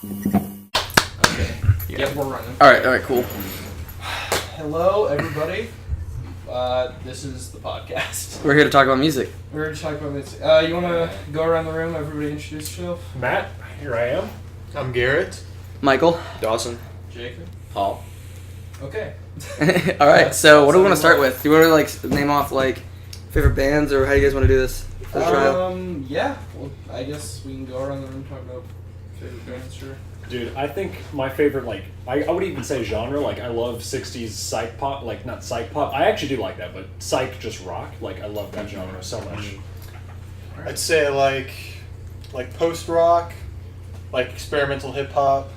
Okay. Yep, we're running. Alright, cool. Hello, everybody. This is the podcast. We're here to talk about music. We're here to talk about music. You want to go around the room? Everybody introduce yourself. Matt, here I am. I'm Garrett. Michael. Dawson. Jacob. Paul. Okay. Alright, so what do we want to start with? Do you want to name off favorite bands, or how do you guys want to do this? For the trial? Yeah. Well, I guess we can go around the room and talk about favorite bands, sure. Dude, I think my favorite, I would even say genre, I love 60s psych pop, not psych pop. I actually do like that, but psych just rock. I love that genre so much. I'd say like post-rock, experimental hip-hop,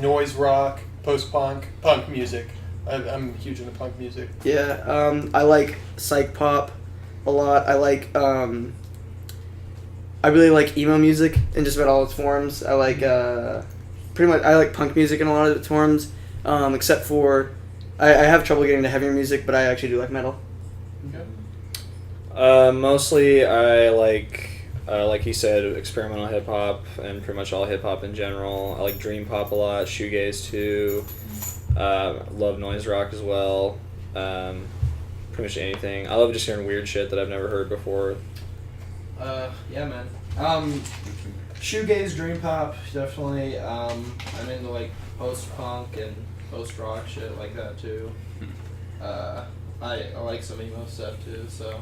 noise rock, post-punk, punk music. I'm huge into punk music. Yeah, I like psych pop a lot. I really like emo music in just about all its forms. I like I like punk music in a lot of its forms, except for I have trouble getting to heavier music, but I actually do like metal. Okay. Mostly I like he said, experimental hip hop and pretty much all hip hop in general. I like dream pop a lot, shoegaze too. Love noise rock as well. Pretty much anything. I love just hearing weird shit that I've never heard before. Yeah, man. Shoegaze, dream pop, definitely. I'm into post-punk and post-rock shit like that too. I like some emo stuff too, so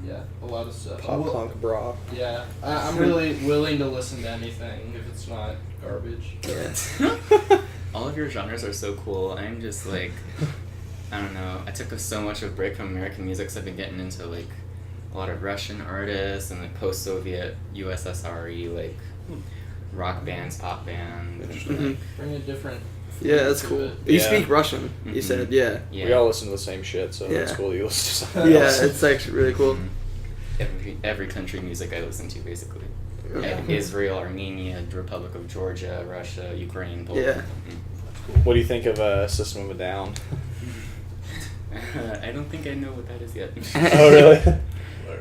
yeah, a lot of stuff. Pop punk bra. Yeah, I'm really willing to listen to anything if it's not garbage. Yeah. All of your genres are so cool. I'm just I don't know. I took so much of a break from American music, so I've been getting into a lot of Russian artists and post-Soviet USSR rock bands, pop bands. Bring a different. Yeah, that's cool. it. You Yeah. speak Russian, you said, yeah. We all listen to the same shit, so Yeah. it's cool that you listen to something Yeah, else. it's actually really cool. Every country music I listen to, basically. Yeah. Israel, Armenia, the Republic of Georgia, Russia, Ukraine, Poland. Yeah. What do you think of System of a Down? I don't think I know what that is yet. Oh, really?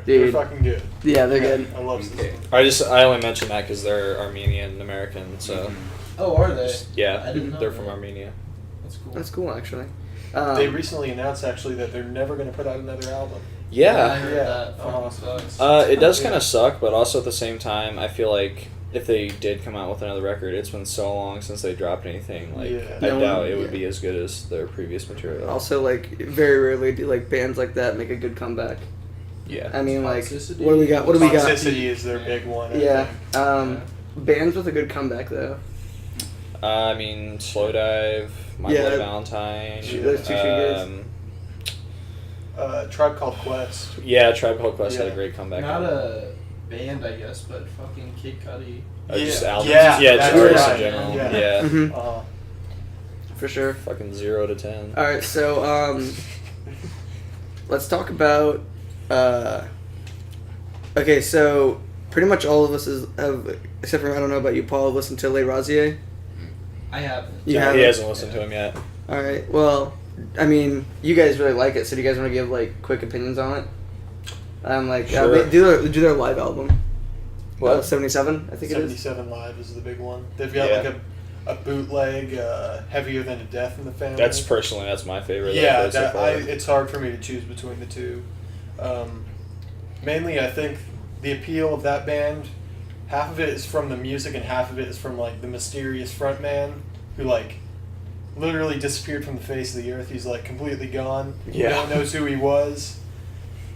They're Dude. fucking good. Yeah, they're good. I love Okay. I only mention that because they're Armenian American, so Oh, are they? yeah, I didn't know they're that. from Armenia. That's cool. That's cool, actually. They recently announced actually that they're never going to put out another album. I Yeah, heard Yeah. that. Fucking sucks. it does Yeah. kind of suck, but also at the same time, I feel like if they did come out with another record, it's been so long since they dropped anything. Yeah. I No doubt one- it would yeah. be as good as their previous material. Also, very rarely do bands like that make a good comeback. Yeah. I mean, Toxicity. what do we got? What do we got? Toxicity is their big one. I Yeah. think. Bands with a good comeback though. Slow Dive, My Yeah. Bloody Valentine. Those two should Tribe Called Quest. Yeah, Tribe Called Quest had a Yeah. great comeback. Not a band, I guess, but fucking Kid Cudi. Just Yeah. albums. Yeah, just that's artists right. in general. Yeah. Yeah. Mm-hmm. For sure. Fucking 0 to 10. All right, so let's talk about. Okay, so pretty much all of us have, except for I don't know about you, Paul, have listened to Le Rosier. I haven't. You No, haven't? he hasn't listened to him yet. All right. Well, I mean, you guys really like it, so do you guys want to give quick opinions on it? Sure. They do their live album. What? 77, I think it is. 77 Live is the big one. They've got Yeah. a bootleg, Heavier Than a Death in the Family. That's my favorite. Yeah, that I've heard so far. it's hard for me to choose between the two. Mainly, I think the appeal of that band, half of it is from the music and half of it is from the mysterious frontman who literally disappeared from the face of the earth. He's completely gone. Yeah. No one knows who he was.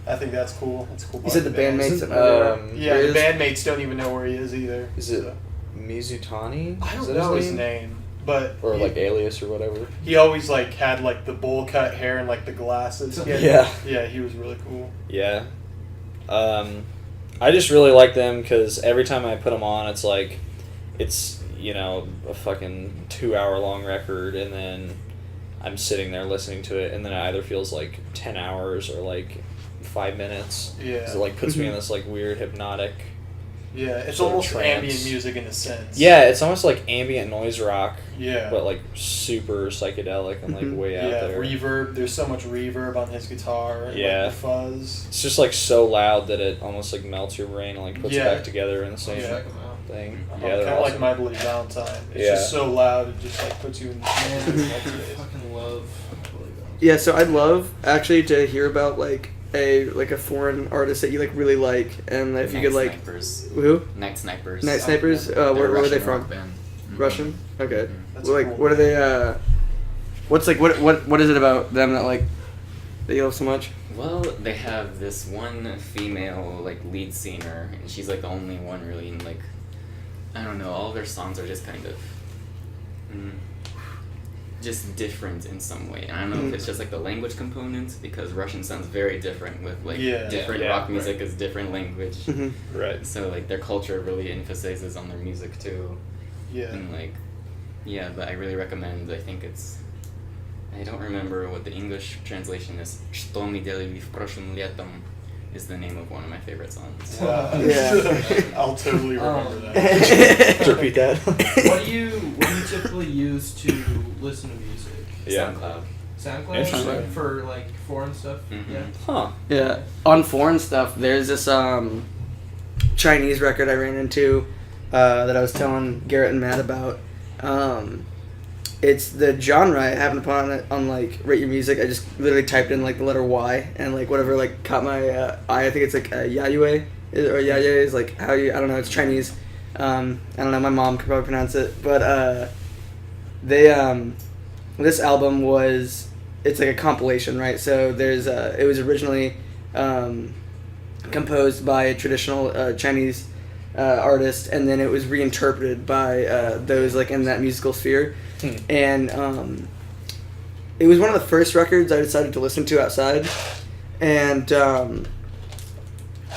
I think that's cool. That's a cool. You part said of the bandmates. Isn't, Yeah, where the is- bandmates don't even know where he is either. Is it so. Mizutani? I Is don't that know his name, but Or he, Alias or whatever. he always had the bowl cut hair and the glasses. Yeah. Yeah, he was really cool. Yeah. I just really like them because every time I put them on, it's a fucking 2-hour long record, and then I'm sitting there listening to it, and then it either feels like 10 hours or 5 minutes. Yeah. 'Cause it puts me in this weird hypnotic. Yeah, it's sort of almost trance. ambient music in a sense. Yeah, it's almost like ambient noise rock, Yeah. but super psychedelic and Mhm. way out yeah, there. reverb. There's so much reverb on his guitar. And, Yeah. the fuzz. It's just so loud that it almost melts your brain and puts Yeah. it back together in the same. Check 'em out. thing. Kind Yeah, of they're like awesome. My Bloody Valentine. It's Yeah. just so loud, it just like puts you in the Man, mood. I fucking love Polygon. Yeah, so I'd love actually to hear about like a foreign artist that you like really like, and if you Night could like Snipers. who Night Snipers. Night Snipers. They're Where were they Russian from? rock band. Russian. Okay. Mhm. That's Well, like cool. what are they? What's like what is it about them that like that you love so much? Well, they have this one female like lead singer, and she's like the only one really. And like, I don't know, all of their songs are just kind of, just different in some way. And I don't know if it's just like the language component, because Russian sounds very different with like different Yeah, rock music is different language. Right. So like their culture really emphasizes on their music too. Yeah. And like, yeah, but I really recommend. I think it's. I don't remember what the English translation is. Что мы делали в прошлом летом is the name of one of my favorite songs. Wow. Yeah. I'll totally remember that. Just repeat that. What do you typically use to listen to music? Yeah. SoundCloud. SoundCloud Interesting. for like foreign stuff. Mhm. Yeah. Huh. Yeah. On foreign stuff, there's this Chinese record I ran into that I was telling Garrett and Matt about. It's the genre. I happened upon it on like Rate Your Music. I just literally typed in like the letter Y and like whatever like caught my eye. I think it's like Yayue or Yaye is like how you, I don't know. It's Chinese. I don't know. My mom could probably pronounce it, but they this album was, it's like a compilation, right? So there's it was originally composed by a traditional Chinese artist, and then it was reinterpreted by those like in that musical sphere. And it was one of the first records I decided to listen to outside, and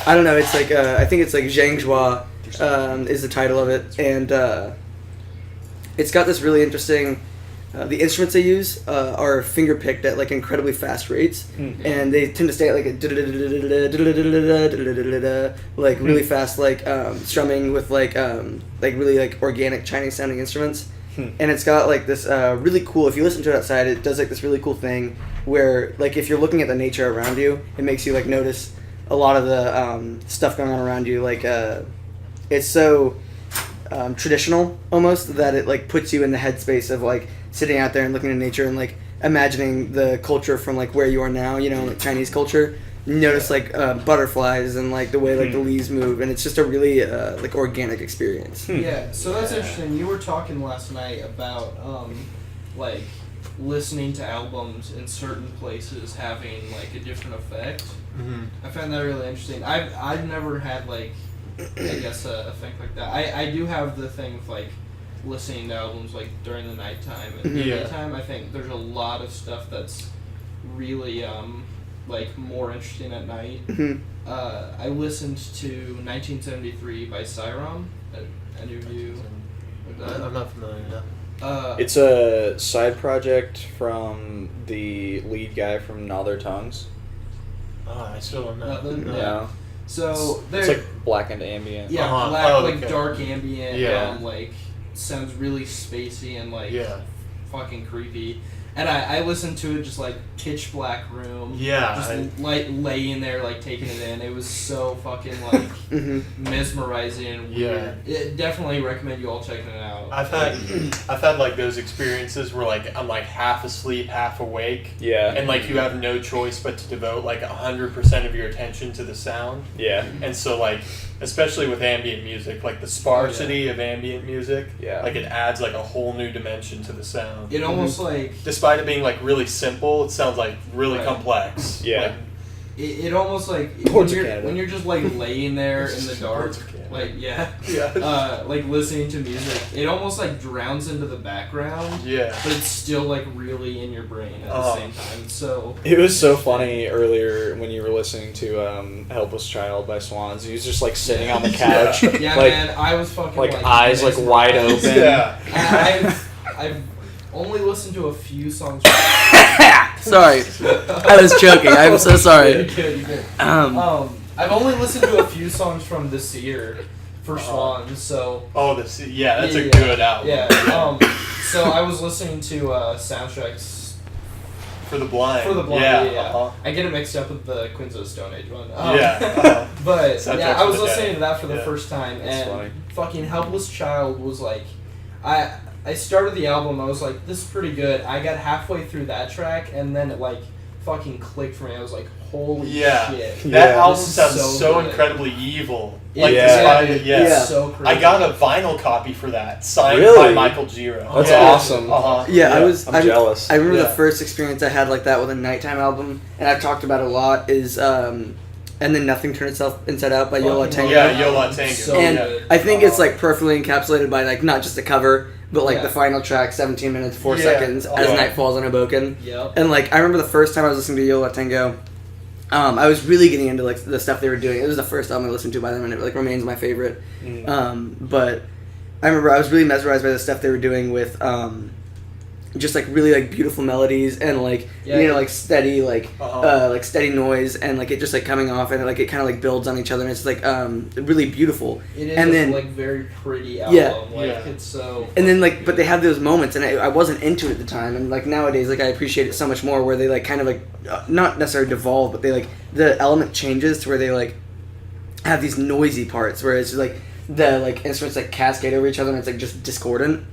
I don't know, it's like I think it's like Zhangzhua is the title of it, and it's got this really interesting. The instruments they use are finger picked at like incredibly fast rates, and they tend to stay at like a like really fast like strumming with like really like organic Chinese sounding instruments. And it's got like this really cool, if you listen to it outside, it does like this really cool thing where like if you're looking at the nature around you, it makes you like notice a lot of the stuff going on around you. Like it's so traditional almost that it like puts you in the headspace of like sitting out there and looking at nature and like imagining the culture from like where you are now, you know, like Chinese culture. You notice like butterflies and like the way like the leaves move, and it's just a really like organic experience. Yeah, so that's interesting. You were talking last night about like listening to albums in certain places having like a different effect. I found that really interesting. I've never had like I guess a thing like that. I do have the thing with like listening to albums like during the nighttime and the daytime. I think there's a lot of stuff that's really like more interesting at night. I listened to 1973 by Cyrom. Any of you? I'm not familiar. No. It's a side project from the lead guy from m.A.A.d Tongs. Oh, I still don't know. Nothing? No. Yeah. So It's there. like blackened ambient. Yeah, Uh-huh. black, Oh, like okay. dark ambient, Yeah. like sounds really spacey and like Yeah. fucking creepy. And I listened to it just like pitch black room. Yeah, Just like laying there like taking it in. It was so fucking like mesmerizing and weird. It definitely recommend you all checking it out. I've had like those experiences where like I'm like half asleep, half awake. Yeah. And like you have no choice but to devote like 100% of your attention to the sound. Yeah. And so like, especially with ambient music, like the sparsity of ambient music, Yeah. like it adds like a whole new dimension to the sound. It almost like Despite it being like really simple, it sounds like really Right. complex. Yeah. Like, it almost like Ports of Canada. when you're just like laying there in the dark, Ports of Canada. like yeah, yeah. like listening to music, it almost like drowns into the background. Yeah. But it's still like really in your brain at the Oh. same time. So It was so funny earlier when you were listening to Helpless Child by Swans. He was just like sitting on the couch, yeah, like man, I was fucking like eyes like wide mesmerized. open. Yeah. I've only listened to a few songs. Sorry, I was joking. I'm so You sorry. could, you could. Um, I've only listened to a few songs from this year for Swans, so Oh, that's a Yeah. good album. yeah. So I was listening to Soundtrack's For the Blind. For the Blind, yeah. yeah. Uh-huh. I get it mixed up with the Queens of the Stone Age one. Yeah, uh-huh. But Soundtrack yeah, I for was the listening day. to that for the Yeah. first time, That's and funny. fucking Helpless Child was like, I started the album, I was like, this is pretty good. I got halfway through that track, and then it like fucking clicked for me. I was like, holy Yeah. shit. That Yeah. album This is sounds so so good. incredibly evil. It- Like, Yeah. despite yeah, it, yes. Yeah. So crazy. I got a vinyl copy for that, signed by Really? Michael Giro. That's Yeah. awesome. Uh-huh. Yeah, I'm jealous. I remember Yeah. the first experience I had like that with a nighttime album, and I've talked about it a lot. Is and then Nothing Turned Itself Inside Out by Yola Fucking Tango. Yeah, Yola Tango. So And good. I think it's like perfectly encapsulated by like not just the cover, but like Yeah. the final track, 17 minutes 4 Yeah. seconds, as Yeah. night falls on Hoboken. Yep. And like I remember the first time I was listening to Yola Tango, I was really getting into like the stuff they were doing. It was the first album I listened to by them, and it like remains my favorite. But I remember I was really mesmerized by the stuff they were doing with just like really like beautiful melodies and like Yeah. like steady like Uh-huh. like steady noise and like it just like coming off and like it kind of like builds on each other and it's like really beautiful. It is and a, then like very pretty album. Yeah. Like Yeah. it's so. and then like but they have those moments and I wasn't into it at the time and like nowadays like I appreciate it so much more where they like kind of like not necessarily devolve but they like the element changes to where they like have these noisy parts where it's like the like instruments like cascade over each other and it's like just discordant.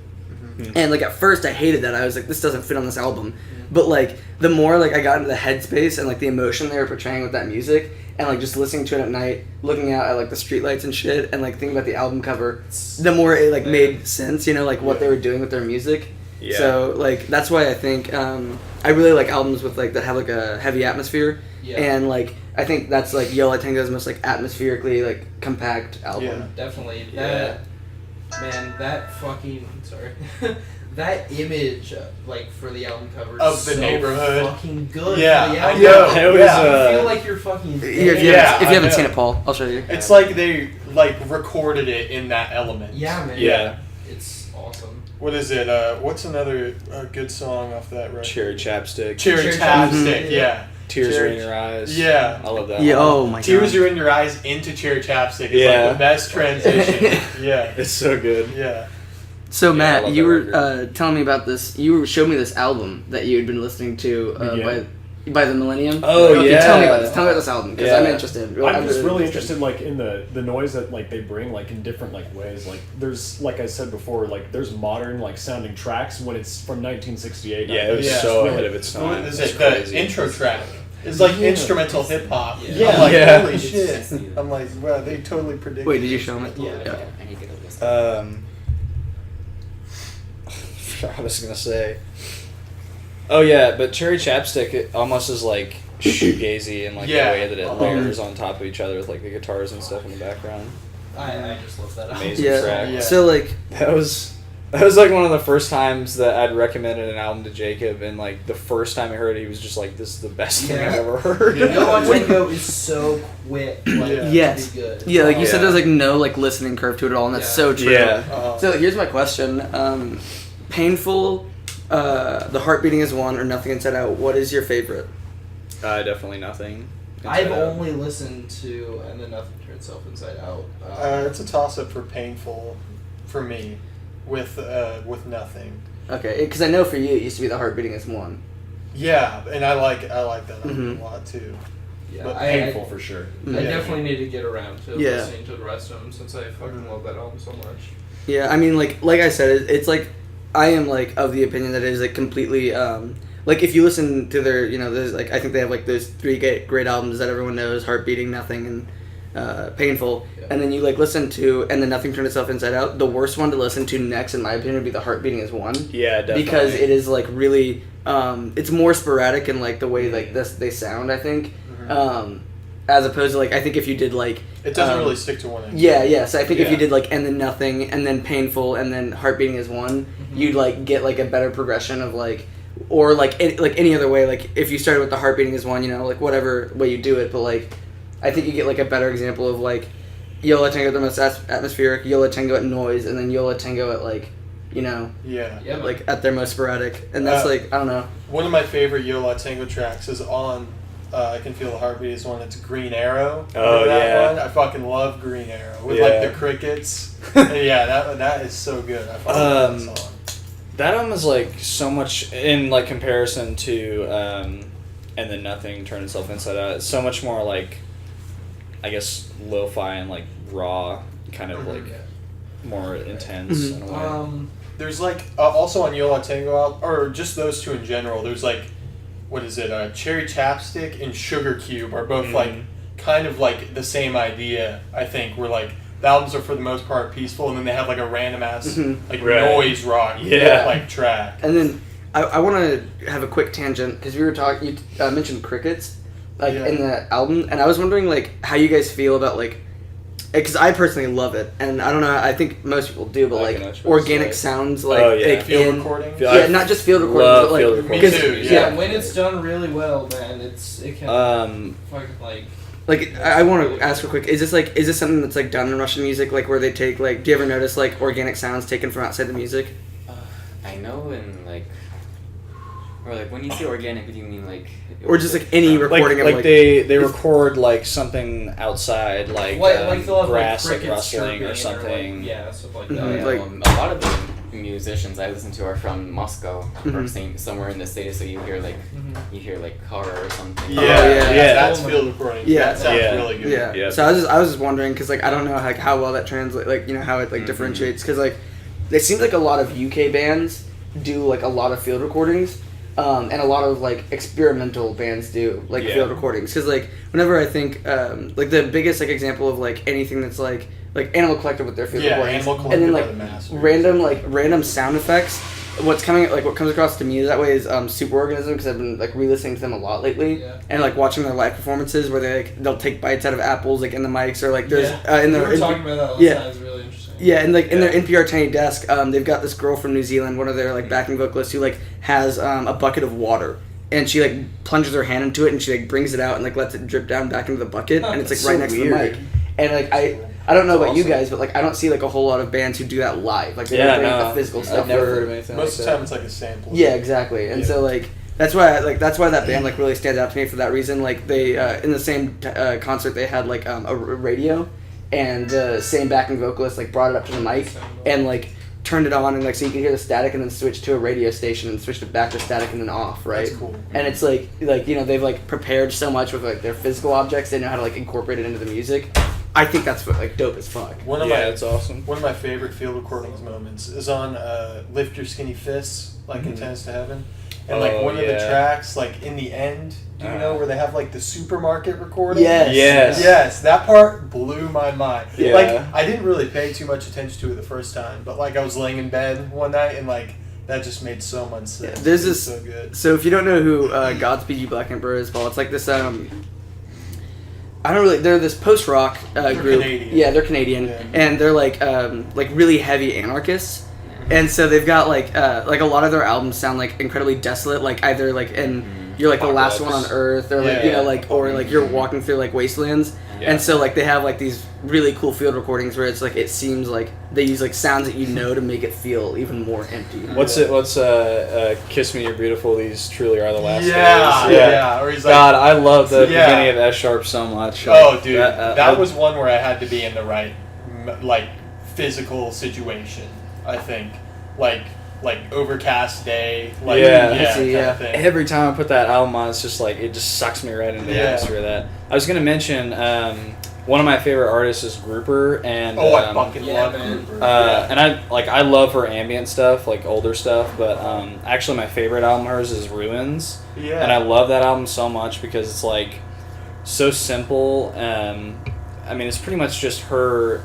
And like at first I hated that. I was like, this doesn't fit on this album. But like the more like I got into the headspace and like the emotion they were portraying with that music and like just listening to it at night, looking out at like the streetlights and shit and like thinking about the album cover, the more it like made sense, you know, like what they were doing with their music. Yeah. So like that's why I think I really like albums with like that have like a heavy atmosphere. Yeah. And like I think that's like Yola Tango's most like atmospherically like compact album. Yeah. Definitely. Yeah. Man, that fucking sorry. That image, like for the album cover, Of is the so neighborhood. fucking good. Yeah, for the I album. know. I always, Yeah. You feel like you're fucking. If there. you Yeah, haven't, if you I haven't know. seen it, Paul, I'll show you. It's like they like recorded it in that element. Yeah, man. Yeah. It's awesome. What is it? What's another good song off that record? Cherry Chapstick. Cherry Cherry Chapstick. Chapstick. Yeah. Tears Cherry- are in your eyes. Yeah. I love that Yeah. one. Oh my Tears god. Are in Your Eyes into Cherry Chapstick is Yeah. like the best transition. Yeah. It's so good. Yeah. So Yeah, I Matt, love you that were record. telling me about this. You showed me this album that you had been listening to by the Millennium. Oh, okay, yeah. Tell me about this. Tell me about this album because I'm Yeah. interested. I'm just really interested, like in the noise that like they bring, like in different like ways. Like there's, like I said before, like there's modern like sounding tracks when it's from 1968. Yeah, it was Yeah. so Really- ahead of its What time. is It's it? crazy. The intro track. It's like Yeah. instrumental hip hop. Yeah. I'm like, Yeah. holy shit. I'm like, wow, they totally predicted. Wait, did you show him it? Yeah. I need to go listen. I was gonna say. Oh yeah, but Cherry Chapstick it almost is like shoegazy in like Yeah. the way that it Uh-huh. layers on top of each other with like the guitars and stuff in the background. I just love that album. Amazing Yeah. track. Yeah. So like, That was like one of the first times that I'd recommended an album to Jacob, and like the first time I heard it, he was just like, "This is the best thing I've Yeah. ever heard." Yeah. Yo Tango is so quick. Like, Yeah. Yes. To be good. yeah, like you said, Yeah. there's like no like listening curve to it at all, and that's Yeah. so true. Yeah. So here's my question: Painful, The Heart Beating Is One, or Nothing Inside Out. What is your favorite? Definitely nothing. I've Inside Out. only listened to and then Nothing Turned Itself Inside Out. It's a toss up for Painful, for me, with Nothing. Okay, because I know for you it used to be The Heart Beating Is One. Yeah, and I like that album Mhm. a lot too. yeah, but Painful for sure. I Yeah. definitely need to get around to Yeah. listening to the rest of them since I fucking love that album so much. Yeah, I mean, like I said, it's like I am like of the opinion that it is like completely like if you listen to their there's like I think they have like those three great albums that everyone knows: Heart Beating, Nothing, and Painful. Yeah. And then you like listen to and then Nothing Turned Itself Inside Out. The worst one to listen to next, in my opinion, would be The Heart Beating Is One. Yeah, definitely. Because it is like really it's more sporadic in like the way like they sound, I think, as opposed to like I think if you did like It doesn't really stick to one. yeah. So I think if you Yeah. did like and then Nothing and then Painful and then Heart Beating Is One, you'd like get like a better progression of like, or like any other way. Like if you started with the Heart Beating Is One, like whatever way you do it, but like I think you get like a better example of like Yola Tango at the most atmospheric, Yola Tango at noise, and then Yola Tango at like Yeah. Yeah, like at their most sporadic, and that's like I don't know. One of my favorite Yola Tango tracks is on I Can Feel the Heartbeat is one. It's Green Arrow. Oh, Remember that yeah. one? I fucking love Green Arrow with Yeah. like the crickets. And yeah, that is so good. I fucking love that song. That album is like so much in like comparison to and then Nothing Turned Itself Inside Out. It's so much more like, I guess, lo-fi and like raw, kind of like more intense in a way. There's like also on Yo La Tengo album, or just those two in general. There's like, what is it? Cherry Chapstick and Sugar Cube are both like kind of like the same idea. I think where like the albums are for the most part peaceful, and then they have like a random ass like noise rock like track. And then I want to have a quick tangent because we were talking. You mentioned crickets like in the album, and I was wondering like how you guys feel about like. Because I personally love it, and I don't know. I think most people do, but like organic sounds, like field recording. Not just field recordings, but like field recordings. Me too. Yeah, when it's done really well, man, it can fucking like. Like I want to ask real quick: is this something that's like done in Russian music, like where they take like? Do you ever notice like organic sounds taken from outside the music? I know in like. Or like when you say organic, what do you mean like? Or just like any recording of like they record like something outside like they'll have, grass like, like rustling or crickets something. stuff like Oh, that. yeah, like- a lot of the musicians I listen to are from Moscow or somewhere in the city, so you hear like car or something. That's field recording. Yeah. That sounds really good. Yeah. Yep. So I was just wondering because like I don't know like how well that translates, like you know how it like differentiates because like it seems like a lot of UK bands do like a lot of field recordings. And a lot of like experimental bands do like field recordings because like whenever I think like the biggest like example of like anything that's like Animal Collective with their field recordings Animal and then Collective like random sound effects. What comes across to me that way is Superorganism because I've been like re-listening to them a lot lately and like watching their live performances where they'll take bites out of apples like in the mics or like there's in we their were talking about that last time. It's really interesting. Yeah, and like in their NPR Tiny Desk, they've got this girl from New Zealand, one of their like backing vocalists, who like has a bucket of water, and she like plunges her hand into it, and she like brings it out and like lets it drip down back into the bucket, and it's like right next to the mic. And like I don't know about you guys, but like I don't see like a whole lot of bands who do that live. Like they don't bring the physical stuff. I've never heard of anything. Most of the time, it's like a sample. Yeah, exactly. And so like that's why that band like really stands out to me for that reason. Like they in the same concert they had like a radio. And the same backing vocalist like brought it up to the mic and like turned it on and like so you could hear the static and then switched to a radio station and switched it back to static and then off, right? That's cool. And it's like you know they've like prepared so much with like their physical objects, they know how to like incorporate it into the music. I think that's like dope as fuck. That's awesome. One of my favorite field recordings moments is on Lift Your Skinny Fists, like in Tennis to Heaven. And like one of the tracks, like in the end, do you know where they have like the supermarket recording? Yes, that part blew my mind. Yeah. Like I didn't really pay too much attention to it the first time, but like I was laying in bed one night and like that just made so much sense. Yeah, there's this. So good. So if you don't know who Godspeed You Black Emperor is, Paul, it's like this. I don't really. They're this post rock group. Canadian. Yeah, they're Canadian, and they're like really heavy anarchists. And so they've got like a lot of their albums sound like incredibly desolate, like either like you're like the last one on Earth, or like you know like or like you're walking through like wastelands. Yeah. And so like they have like these really cool field recordings where it's like it seems like they use like sounds that you know to make it feel even more empty. What's Kiss Me You're Beautiful, These Truly Are the Last Days. Yeah. Or he's like, God, I love the beginning of S Sharp so much. Oh, dude, that was one where I had to be in the right like physical situation. I think like overcast day. Like, Every time I put that album on, it's just like it just sucks me right into the atmosphere of that. I was gonna mention one of my favorite artists is Grouper, and I fucking love Grouper. And I love her ambient stuff, like older stuff. But actually, my favorite album of hers is Ruins. Yeah. And I love that album so much because it's like so simple. I mean, it's pretty much just her.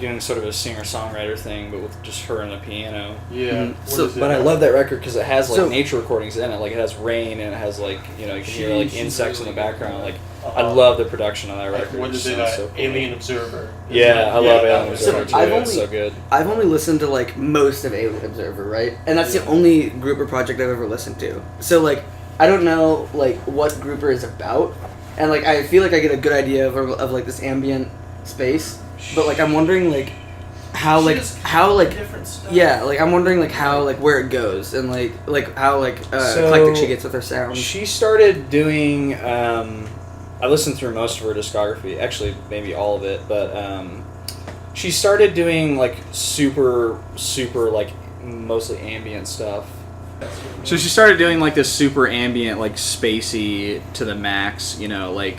Doing sort of a singer-songwriter thing, but with just her and the piano. Yeah. But I love that record because it has like nature recordings in it. Like it has rain and it has like you can hear like insects in the background. Like I love the production on that record. What is it? So cool. Alien Observer. Yeah, I love Alien Observer too. It's so good. I've only listened to like most of Alien Observer, right? And that's the only Grouper project I've ever listened to. So like I don't know like what Grouper is about, and like I feel like I get a good idea of like this ambient space. But like I'm wondering like how different stuff. Yeah, like I'm wondering like how like where it goes and like how like eclectic she gets with her sound. She started doing I listened through most of her discography, actually maybe all of it, but she started doing like super like mostly ambient stuff. So she started doing like this super ambient, like spacey to the max, you know, like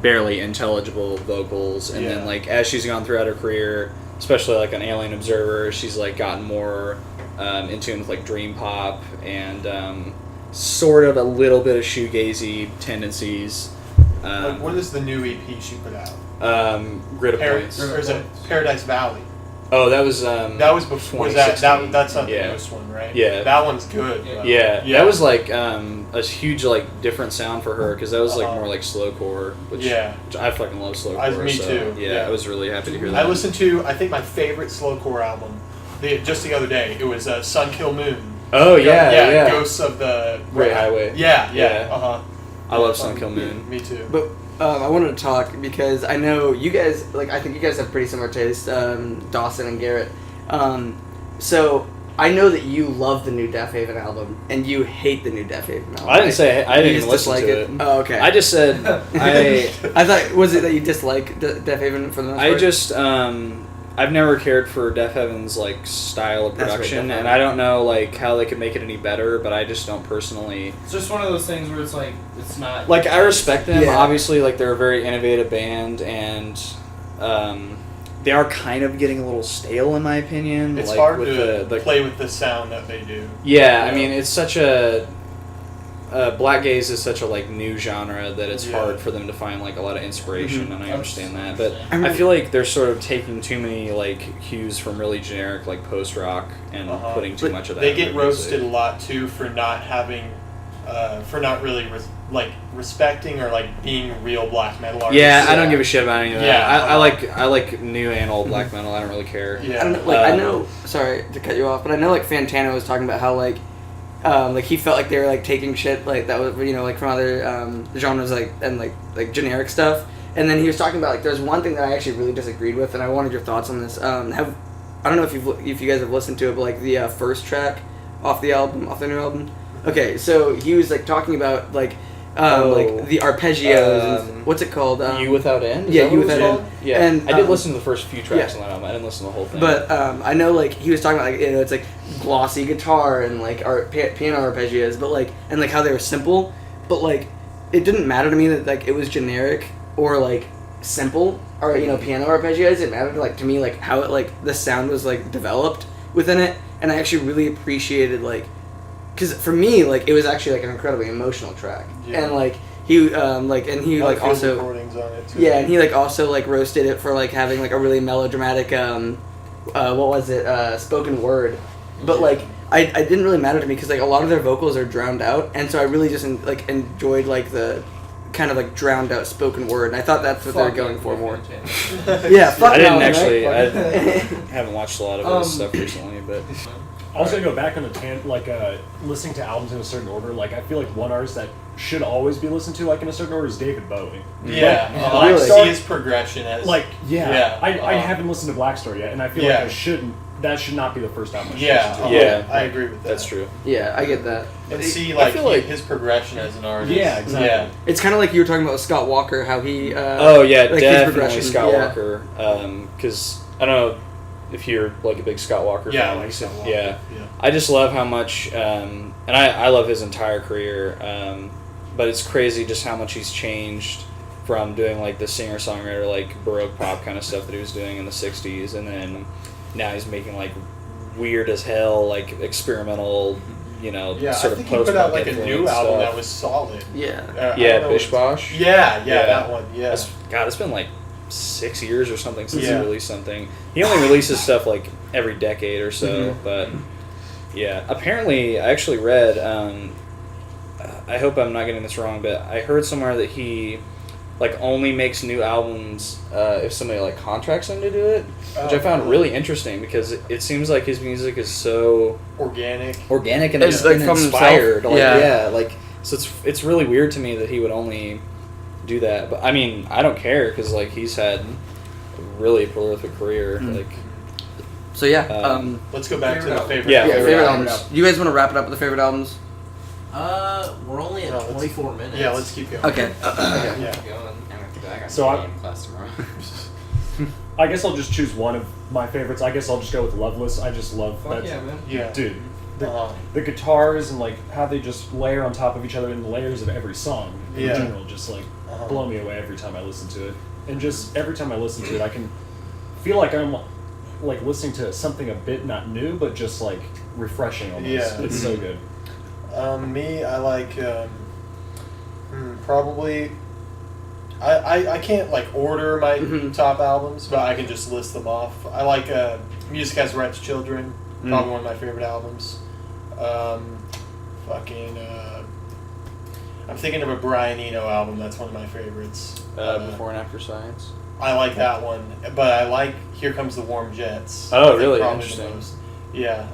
barely intelligible vocals, and then like as she's gone throughout her career, especially like on Alien Observer, she's like gotten more in tune with like dream pop and sort of a little bit of shoegazy tendencies. Like, what is the new EP she put out? Grid of Points. Or is it Paradise Valley? Oh, that was that was before. Was that's not the newest one, right? Yeah, that one's good. Yeah, that was like a huge like different sound for her because that was like more like slowcore, which I fucking love slowcore. Me too. Yeah, I was really happy to hear that. I listened to I think my favorite slowcore album just the other day. It was Sun Kill Moon. Oh yeah. Ghosts of the Great Highway. Yeah. I love Sun Kill Moon. Me too. But I wanted to talk because I know you guys, like, I think you guys have pretty similar taste, Dawson and Garrett. So I know that you love the new Deafheaven album and you hate the new Deafheaven album. I didn't say I didn't even listen dislike to it. Oh, okay. I just said I thought, was it that you dislike Deafheaven for the most part? I just I've never cared for Deafheaven's like style of That's right, production, Deafheaven. and I don't know like how they could make it any better. But I just don't personally It's just one of those things where it's like it's not like. I respect them. Yeah. Obviously, like they're a very innovative band, and they are kind of getting a little stale in my opinion. It's like, hard with to play with the sound that they do. Yeah, I mean it's such a. Black gaze is such a like new genre that it's hard for them to find like a lot of inspiration, and I understand that. But I feel like they're sort of taking too many like cues from really generic like post rock and putting too much of that. They in get their roasted music. a lot too for not having, for not really respecting or like being real black metal artists. Yeah, I don't give a shit about any of that. Yeah, I like new and old black metal. I don't really care. Yeah. I don't know, like, I know, sorry to cut you off, but I know like Fantano was talking about how like he felt like they were like taking shit like that was, you know, like from other genres like and like generic stuff, and then he was talking about like there's one thing that I actually really disagreed with, and I wanted your thoughts on this. I don't know if you guys have listened to it, but like the first track off the new album. Okay, so he was like talking about like like the arpeggios and what's it called? You Without End? Is Yeah, that You what it's Without called? End. Yeah, And, I did listen to the first few tracks on that album. I didn't listen to the whole thing. But I know like he was talking about like, you know, it's like glossy guitar and like piano arpeggios, but like and like how they were simple, but like it didn't matter to me that like it was generic or like simple or, you know, piano arpeggios. It mattered like to me like how it like the sound was like developed within it, and I actually really appreciated like because for me like it was actually like an incredibly emotional track, and like he like also recordings on it too. yeah, and he like also like roasted it for like having like a really melodramatic what was it spoken word, but like I didn't really matter to me because like a lot of their vocals are drowned out, and so I really just like enjoyed like the kind of like drowned out spoken word, and I thought that's what they're going for more. Yeah, fuck I didn't Alan, actually. right? I haven't watched a lot of his stuff recently, but I was gonna go back on the listening to albums in a certain order. Like I feel like one artist that should always be listened to like in a certain order is David Bowie. Yeah, Really? I see his progression as Like I uh-huh. haven't listened to Black Star yet, and I feel like I shouldn't. That should not be the first album I should listen to. Yeah. I agree with that. that's true. Yeah, I get that. And see, I like, feel like- his progression as an artist. Yeah, exactly. Yeah. It's kind of like you were talking about with Scott Walker, how he Oh yeah, like his definitely progression, Scott yeah. Walker. Because I don't know if you're like a big Scott Walker Yeah, fan. like Scott Walker. Yeah. Yeah. I just love how much, and I love his entire career. But it's crazy just how much he's changed from doing like the singer-songwriter, like Baroque pop kind of stuff that he was doing in the '60s, and then now he's making like weird as hell, like experimental, you know, Yeah, sort I of think he put out like a post-punk new album stuff. that was solid. yeah. I Yeah, don't know Bish Bosh. Yeah, that one. Yeah. It's been like 6 years or something since he Yeah. released something. He only releases stuff like every decade or so, Mm-hmm. but yeah. Apparently, I actually read. I hope I'm not getting this wrong, but I heard somewhere that he like only makes new albums if somebody like contracts him to do it, which I found really interesting because it seems like his music is so Organic. and It's, like, from inspired. himself. Like, Yeah. like so it's really weird to me that he would only do that. But I mean, I don't care because like he's had a really prolific career. Mm. Like So yeah, Let's go back to the favorite. Yeah, favorite album. albums. You guys want to wrap it up with the favorite albums? We're only at 24 minutes. Yeah, let's keep going. Okay. Yeah. Going. I'm gonna have to go. I got So game class tomorrow. I guess I'll just choose one of my favorites. I guess I'll just go with Loveless. I just love Fuck that. yeah, man. Yeah. Dude, Uh-huh. the guitars and like how they just layer on top of each other in the layers of every song in Yeah. general just like blow me away every time I listen to it. And just every time I listen to it, I can feel like I'm like listening to something a bit not new, but just like refreshing almost. Yeah. It's so good. Me, I like probably. I can't like order my top albums, but I can just list them off. I like Music Has Rights Children, probably one of my favorite albums. I'm thinking of a Brian Eno album. That's one of my favorites. Before and After Science. I like that one, but I like Here Comes the Warm Jets. Oh, I think really? probably the Interesting. most. Yeah.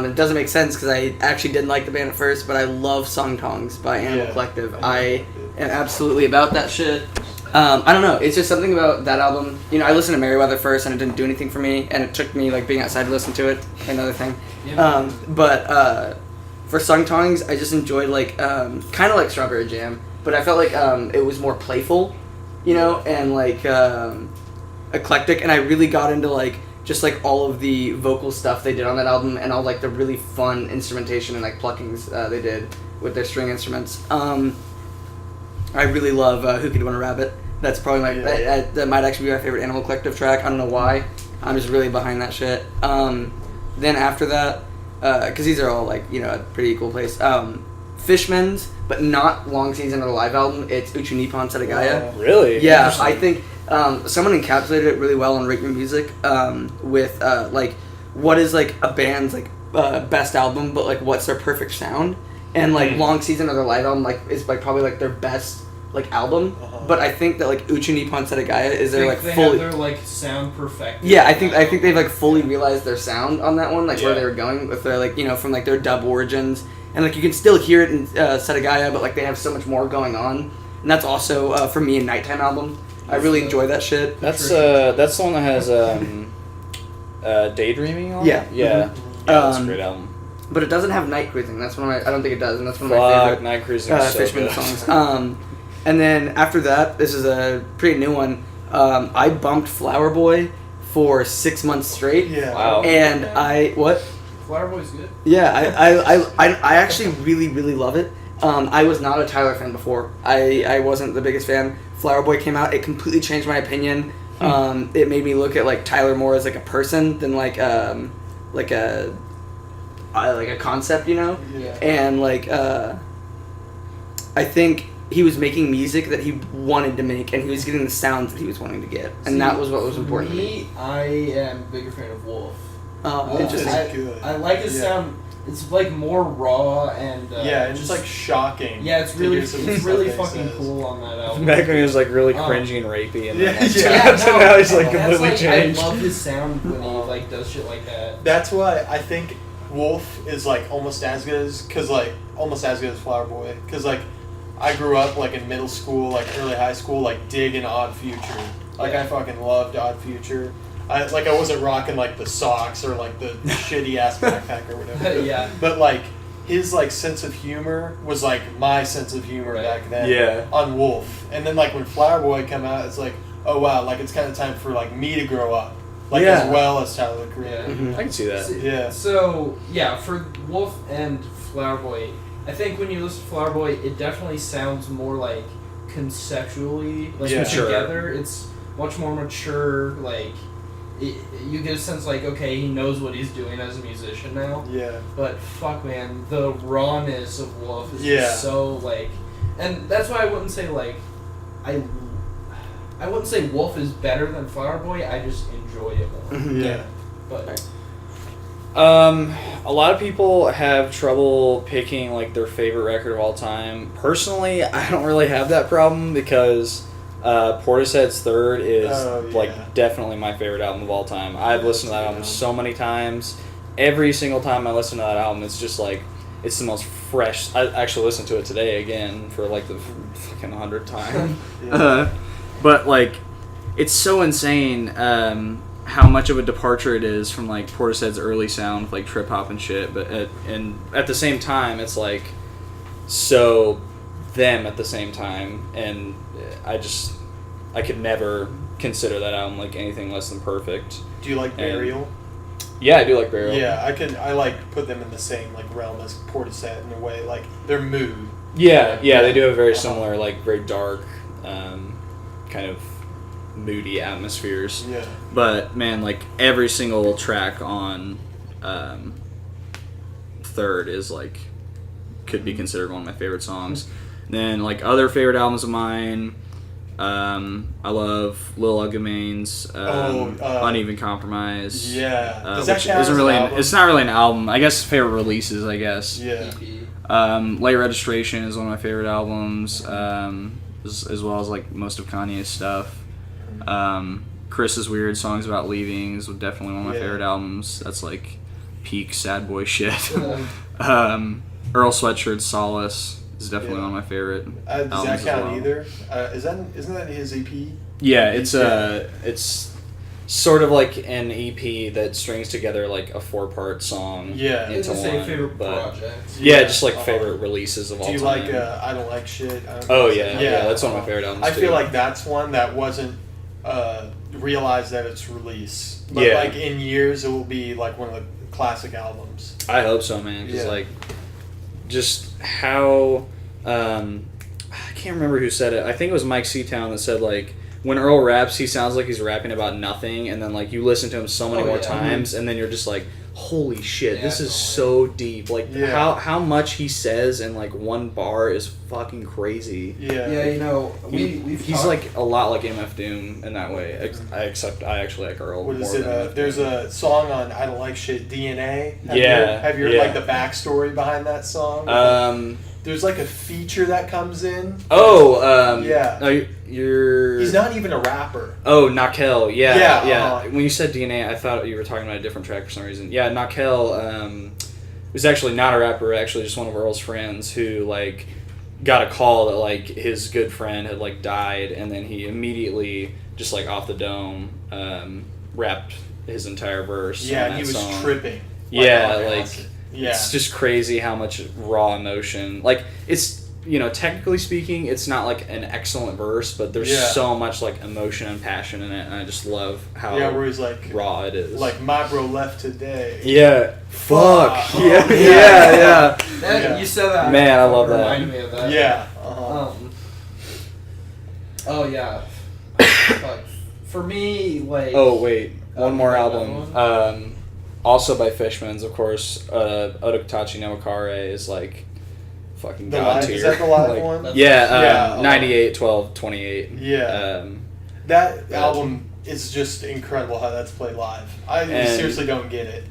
It doesn't make sense because I actually didn't like the band at first, but I love Tongs by Animal Yeah. Collective. I am absolutely about that shit. I don't know. It's just something about that album. You know, I listened to Merriweather first, and it didn't do anything for me, and it took me like being outside to listen to it. Another thing. Yeah. For Tongs, I just enjoyed like kind of like Strawberry Jam, but I felt like it was more playful, you know, and like eclectic, and I really got into like just like all of the vocal stuff they did on that album, and all like the really fun instrumentation and like pluckings they did with their string instruments. I really love Who Could Win a Rabbit. That's probably my that might actually be my favorite Animal Collective track. I don't know why. I'm just really behind that shit. Then after that, because these are all like, you know, a pretty equal place. Fishmans, but not Long Season or the live album. It's Uchu Nippon Setagaya. Really? Yeah, Interesting. I think someone encapsulated it really well on Rate Your Music with like what is like a band's like best album, but like what's their perfect sound. And like Long Season or their live album like is like probably like their best like album. But I think that like Uchu Nippon Setagaya is their like they fully have their like sound perfected. yeah, I think they've like fully realized their sound on that one, like where Yeah. they were going with their like, you know, from like their dub origins, and like you can still hear it in Setagaya, but like they have so much more going on, and that's also for me a nighttime album. I really enjoy that shit. That's the one that has Daydreaming on Yeah. it? Yeah. Yeah, that's a great album. But it doesn't have Night Cruising. That's one of my. I don't think it does, and that's one of my Fuck, favorite Night Cruising is so Fishman good. songs. And then after that, this is a pretty new one. I bumped Flower Boy for 6 months straight. Yeah. Wow. And I what? Flower Boy's good. Yeah, I actually really love it. I was not a Tyler fan before. I wasn't the biggest fan. Flower Boy came out. It completely changed my opinion. It made me look at like Tyler more as like a person than like a concept, you know. Yeah. And like I think he was making music that he wanted to make, and he was getting the sounds that he was wanting to get, and that was what was important to me. I am a bigger fan of Wolf. Wolf Interesting. is good. I like his sound. It's like more raw and and just like shocking. yeah, it's to really hear some of the it's stuff really that he fucking says. cool on that album. Back when he was like really cringy and rapey, and then like, Yeah, now he's like that's completely like, changed. I love his sound when he like does shit like that. That's why I think Wolf is like almost as good as Flower Boy, because like I grew up like in middle school, like early high school, like digging Odd Future. Like I fucking loved Odd Future. I wasn't rocking like the socks or like the shitty ass backpack or whatever. Yeah. But like his like sense of humor was like my sense of humor Right. back then. Yeah. On Wolf, and then like when Flower Boy came out, it's like, oh wow, like it's kind of time for like me to grow up, like Yeah. as well as Tyler the Creator. Yeah. I can see that. Yeah. So yeah, for Wolf and Flower Boy, I think when you listen to Flower Boy, it definitely sounds more like conceptually like Yeah. put Sure. together. It's much more mature. Like you get a sense like okay, he knows what he's doing as a musician now. Yeah. But fuck, man, the rawness of Wolf is Yeah. just so like, and that's why I wouldn't say like, I wouldn't say Wolf is better than Flower Boy. I just enjoy it more. Yeah. But A lot of people have trouble picking like their favorite record of all time. Personally, I don't really have that problem because Portishead's Third is like definitely my favorite album of all time. I've listened to that album so many times. Every single time I listen to that album, it's just like it's the most fresh. I actually listened to it today again for like the fucking 100th time. But like, it's so insane how much of a departure it is from like Portishead's early sound with like trip hop and shit. But at the same time, it's like so them at the same time, and I could never consider that album like anything less than perfect. Do you like Burial? Yeah, I do like Burial. Yeah, I like put them in the same like realm as Portishead in a way. Like their mood. Yeah, they do have very similar, like very dark, kind of moody atmospheres. Yeah. But man, like every single track on Third is like could be considered one of my favorite songs. And then like other favorite albums of mine, I love Lil Ugamane's Uneven Compromise. Yeah. Does Which that count isn't as really an album? it's not really an album. I guess favorite releases. I guess. Yeah. Late Registration is one of my favorite albums, as well as like most of Kanye's stuff. Chris's Weird Songs About Leaving is definitely one of my favorite albums. That's like peak sad boy shit. Earl Sweatshirt's Solace is definitely one of my favorite Does albums that as count well. either? Isn't that his EP? Yeah, it's sort of like an EP that strings together like a 4-part song Yeah. It's into the same one. favorite But projects. yeah, just like favorite releases of all Do you time. like I Don't Like Shit? Oh yeah, that's one of my favorite albums. I too. feel like that's one that wasn't realized at its release. But Yeah. like in years, it will be like one of the classic albums. I hope so, man. Because Yeah. like, just how I can't remember who said it. I think it was Mike Seatown that said like when Earl raps, he sounds like he's rapping about nothing, and then like you listen to him so many Oh, more yeah. times, and then you're just like, holy shit, Yeah, this is totally. so deep. Like Yeah. how much he says in like one bar is fucking crazy. Yeah. Yeah, you know, we've He's talked- like a lot like MF Doom in that way. Except I actually like Earl What is more it? than MF There's Doom. a song on I Don't Like Shit, DNA. Yeah, Have you heard yeah. like the backstory behind that song? There's like a feature that comes in. Yeah. No, you're. He's not even a rapper. Oh, Nakel. Yeah. Yeah, When you said DNA, I thought you were talking about a different track for some reason. Yeah, Nakel was actually not a rapper, actually just one of Earl's friends who, like, got a call that, like, his good friend had, like, died, and then he immediately, just, like, off the dome, rapped his entire verse. Yeah, on and he that was song. tripping. Yeah, on like, acid. Yeah. it's just crazy how much raw emotion. Like, it's, you know, technically speaking, it's not like an excellent verse, but there's Yeah. so much like emotion and passion in it, and I just love how where he's like, raw it is. like, my bro left today. yeah, fuck. Fuck. Yeah, Oh, yeah. That, Yeah. You said that. Man, I love that. Reminded me of that. Yeah. Oh yeah. Fuck. For me, like. Oh wait, one more another album. one? Also by Fishmans, of course. Odokutachi no Akare is like fucking The god live, tier. is that the live Like, one? Yeah, Yeah. 98, 12, 28. Yeah. That album is just incredible how that's played live. I And seriously don't get it.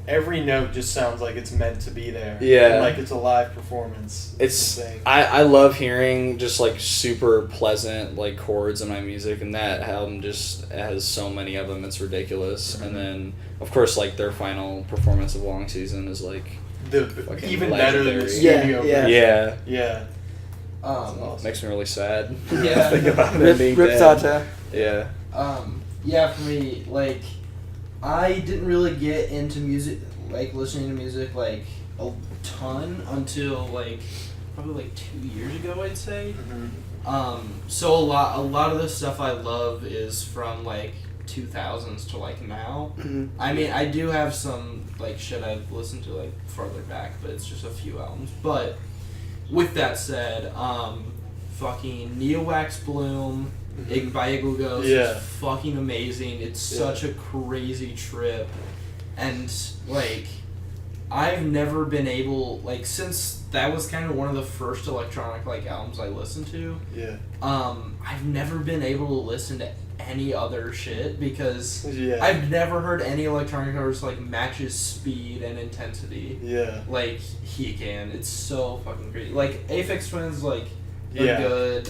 Every note just sounds like it's meant to be there. Yeah. And like it's a live performance. It's insane. I love hearing just like super pleasant like chords in my music, and that album just has so many of them. It's ridiculous. Mm-hmm. And then of course like their final performance of Long Season is like fucking even better than the legendary. studio Yeah, version. yeah, Yeah. makes me really sad. Yeah. Think about them Rip, being Rip dead. Tata. Yeah. Yeah, for me, like, I didn't really get into music, like, listening to music, like, a ton until, like, probably, like, 2 years ago, I'd say. So a lot of the stuff I love is from, like, 2000s to, like, now. I mean, I do have some, like, shit I've listened to, like, farther back, but it's just a few albums. But, with that said, fucking Neō Wax Bloom by Iglooghost Yeah. is fucking amazing. It's such a crazy trip. And, like, I've never been able, like, since that was kind of one of the first electronic, like, albums I listened to, Yeah. I've never been able to listen to any other shit because Yeah. I've never heard any electronic artist, like, matches speed and intensity Yeah. like he can. It's so fucking great. Like, Aphex Twins, like, they're Yeah. good.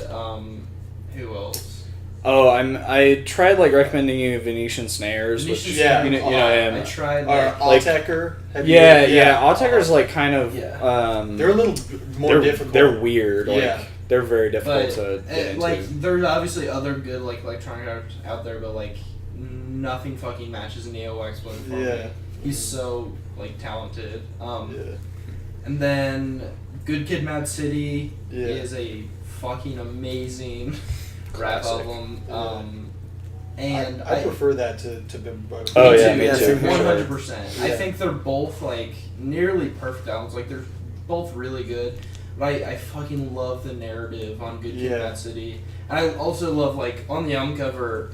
Who else? Oh, I tried like recommending you Venetian Snares, which Venetian yeah, you know I am. I tried, Or like, like- Altecker. Yeah. Autecker's like kind of They're a little more difficult. They're weird. Like Yeah. they're very difficult but, to get into. like, there's obviously other good, like, electronic artists out there, but, like, nothing fucking matches Neō Wax Bloom for Yeah. me. He's so, like, talented. Yeah. And then Good Kid, Mad City Yeah. is a fucking amazing rap Classic. album. And I prefer that to both. Oh, yeah, me Yeah, too. same here. 100%. I Yeah. think they're both like nearly perfect albums. Like they're both really good. But I fucking love the narrative on Good Kid, Yeah. Mad City. And I also love like on the album cover.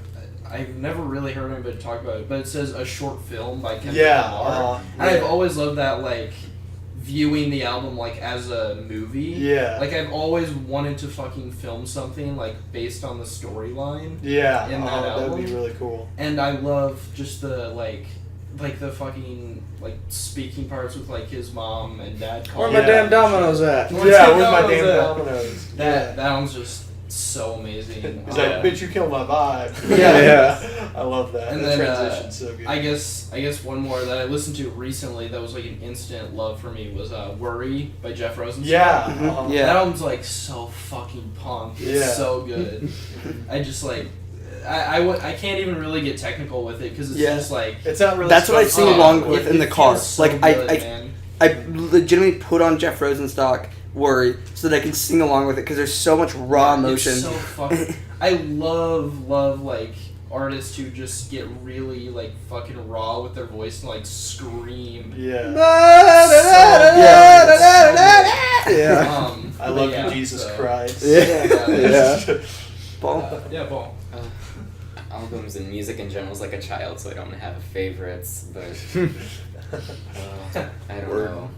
I've never really heard anybody talk about it, but it says a short film by Kendrick Yeah, Lamar. And I've always loved that, like, viewing the album, like, as a movie. Yeah. Like, I've always wanted to fucking film something, like, based on the storyline. Yeah, in that that would album. be really cool. And I love just the, like the fucking, like, speaking parts with, like, his mom and dad. Where calling my Yeah. damn dominoes at? Where's Yeah, the where's my dominoes damn at? dominoes? That one's just so amazing. He's like, bitch, you killed my vibe. Yeah. I love that. And the then, transition's so good. I guess one more that I listened to recently that was like an instant love for me was "Worry" by Jeff Rosenstock. Yeah. Yeah. That album's like so fucking punk. It's Yeah. so good. I just like, I can't even really get technical with it because it's Yeah. just like. It's not really. That's what I sing Oh, along with it- in the it car. feels so Like good, I man. legitimately put on Jeff Rosenstock "Worry" so that I can sing along with it because there's so much raw emotion. It's so fucking. I love like artists who just get really like fucking raw with their voice and like scream. Yeah. Yeah. I love yeah, you, Jesus so- Christ. Yeah. Paul? Yeah, Paul. Albums and music in general is like a child, so I don't have favorites, but I don't Word. know.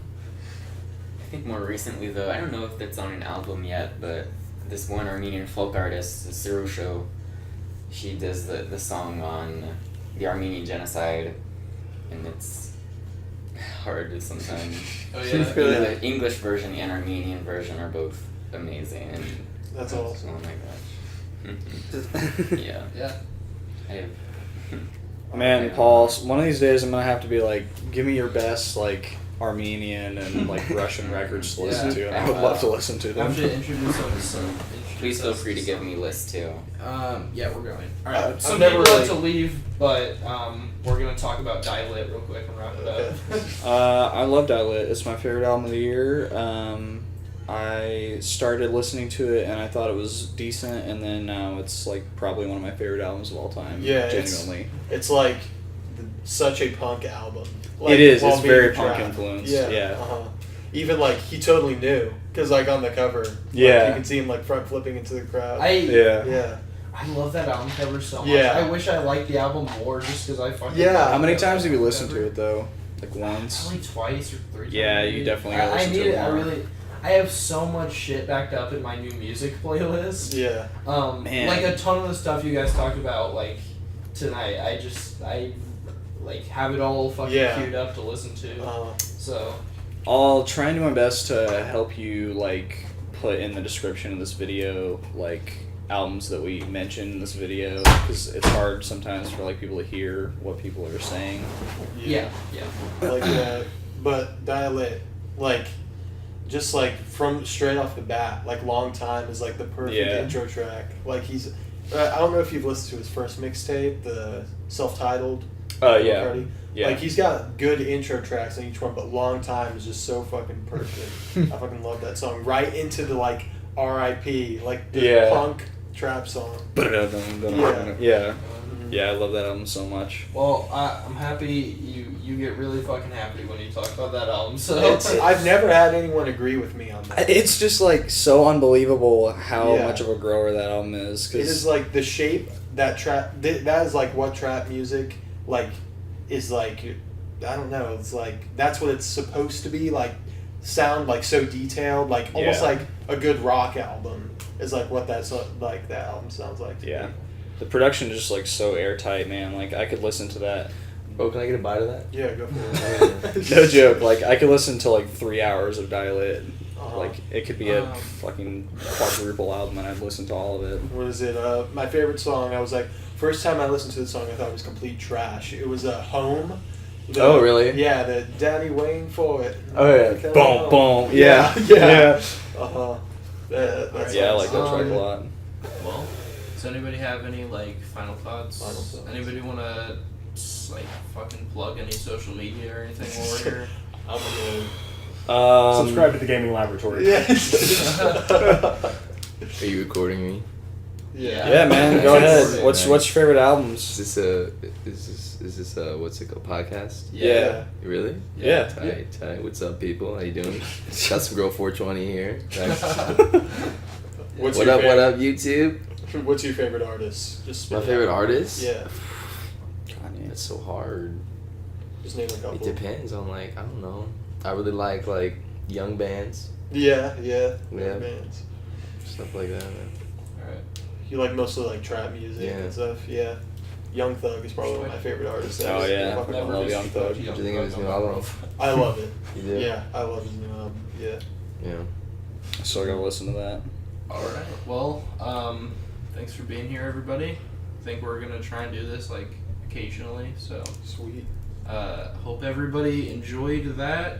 I think more recently though, I don't know if that's on an album yet, but this one Armenian folk artist, Sirusho, she does the song on the Armenian genocide, and it's hard to sometimes. Oh yeah. The English version and Armenian version are both amazing, and That's awesome. oh my gosh. Yeah. Yeah. I have Man, Paul, one of these days I'm gonna have to be like, give me your best like Armenian and like Russian records to listen Yeah. to, and I would love to listen to I them. have to introduce us. Please feel free to give me lists too. Yeah, we're going. All right. I've Some never people have really- to leave, but we're gonna talk about Die Lit real quick and wrap it up. I love Die Lit. It's my favorite album of the year. I started listening to it and I thought it was decent, and then now it's like probably one of my favorite albums of all time. Yeah, it's- genuinely. It's like such a punk album. Like, It is. while It's being very a punk trap. influenced. Yeah. Yeah. Even like he totally knew because like on the cover, like, Yeah. you can see him like front flipping into the crowd. Yeah. yeah. I love that album cover so much. Yeah. I wish I liked the album more just because I fucking. Yeah. love How many that times have you album listened to cover. it though? Like once. Probably twice or three times. Yeah, you maybe. definitely gotta I listen need to it it. I more. really. I have so much shit backed up in my new music playlist. Yeah. Man. Like a ton of the stuff you guys talked about, like tonight. I like have it all fucking Yeah. queued up to listen to. So I'll try and do my best to help you like put in the description of this video like albums that we mentioned in this video, because it's hard sometimes for like people to hear what people are saying. yeah. Like that, but Dialect, like, just like from straight off the bat, like Long Time is like the perfect Yeah. intro track. Like he's, I don't know if you've listened to his first mixtape, the self-titled. Yeah. Party. Yeah. Like he's got good intro tracks on each one, but Long Time is just so fucking perfect. I fucking love that song. Right into the like R.I.P. like the Yeah. punk trap song. Yeah. Yeah, I love that album so much. Well, I'm happy you get really fucking happy when you talk about that album. So I've never had anyone agree with me on that. It's just like so unbelievable how Yeah. much of a grower that album is. It is Cause like the shape that trap. That is like what trap music like is like. I don't know. It's like that's what it's supposed to be. Like sound like so detailed. Like almost Yeah. like a good rock album is like what that's like that album sounds like. to yeah, me. the production is just like so airtight, man. Like I could listen to that. Oh, can I get a bite of that? Yeah, go for it. No joke. Like I could listen to like 3 hours of Dial-It. Uh-huh. Like it could be a fucking quadruple album, and I'd listen to all of it. What is it? My favorite song. I was like, first time I listened to the song, I thought it was complete trash. It was Home. Oh, really? Yeah, the Daddy Wayne for it. Oh yeah, Come boom, on. boom. Yeah, Yeah. Uh-huh. That's Yeah, I awesome. like that track a lot. Well, does anybody have any like final thoughts? Final thoughts. Anybody want to like fucking plug any social media or anything while we're here? I'm Subscribe to the Gaming Laboratory. Yeah. Are you recording me? Yeah, man, go ahead. What's your favorite albums? Is this what's it called, podcast? Yeah. Really? Yeah. Tight. What's up, people? How you doing? Got some girl 420 here. What's What your up? favorite, What up, YouTube? What's your favorite artist? Just spit My it favorite out. artist? Yeah. Kanye. That's so hard. Just name a couple. It depends on I don't know. I really like young bands, Yeah. Yeah. Bands. stuff like that. Alright. You like mostly like trap music Yeah. and stuff. Yeah. Young Thug is probably one of my favorite artists. Oh, yeah. Fucking I love Young Thug. What do you think of his new album? I love it. You do? Yeah, I love his new album. Yeah. Yeah. I still gotta listen to that. Alright. Well, thanks for being here, everybody. I think we're gonna try and do this occasionally, so Sweet. hope everybody enjoyed that.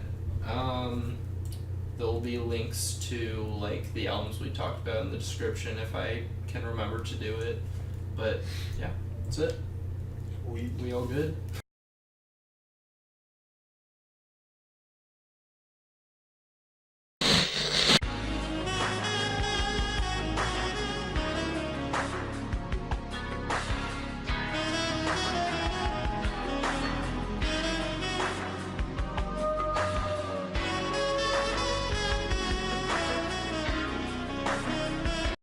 There'll be links to the albums we talked about in the description if I can remember to do it. But yeah, that's it. Sweet. We all good?